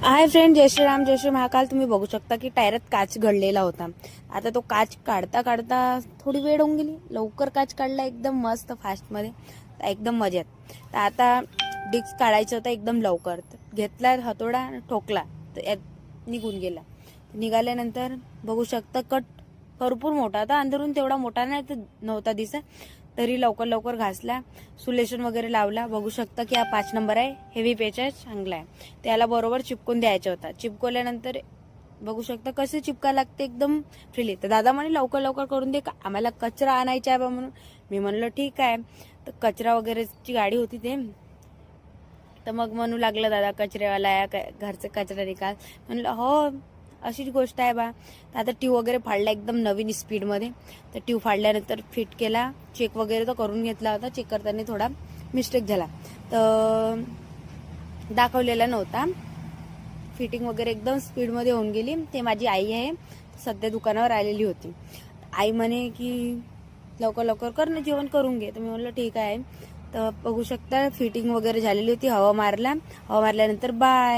Hi friend, जय श्रीराम जय श्री महाकाल. तुम्ही बघू शकता की टायरात काच घडलेला होता. आता तो काच काढता काढता थोडी वेळ होऊन गेली. लवकर काच काढला एकदम मस्त फास्टमध्ये, एकदम मजेत. तर आता डिस्क काढायचं होतं एकदम लवकर. घेतला हातोडा, ठोकला तर निघून गेला. निघाल्यानंतर बघू शकता कट भरपूर मोठा होता. अंदरून तेवढा मोठा नाही तर नव्हता दिसत. तरी लवकर लवकर घासला, सुलेशन वगैरे लावला. बघू शकता की हा 5 नंबर आहे, हेवी पेच आहे, चांगला आहे. त्याला बरोबर चिपकून द्यायचा होता. चिपकवल्यानंतर बघू शकता कसे चिपका लागते एकदम फ्रीली. तर दादा म्हणे लवकर लवकर करून दे, आम्हाला कचरा आणायचा आहे बा म्हणून. मी म्हणलं ठीक आहे. तर कचरा वगैरेची गाडी होती ते. तर मग म्हणू लागलं दादा कचरेवाला आहे, घरचे कचरा निकाल. म्हणलं हो अशीच गोष्ट आहे बा. तर आता ट्यूब वगैरे फाडला एकदम नवीन स्पीडमध्ये. तर ट्यूब फाडल्यानंतर फिट केला. चेक वगैरे तर करून घेतला होता. चेक करताना थोडा मिस्टेक झाला तर दाखवलेला नव्हता. फिटिंग वगैरे एकदम स्पीडमध्ये होऊन गेली. ते माझी आई आहे, सध्या दुकानावर आलेली होती. आई म्हणे की लवकर लवकर कर ना, जेवण करून घे. तर मी म्हणलं ठीक आहे. तर बघू शकता फिटिंग वगैरे झालेली होती. हवा मारल्यानंतर बाय.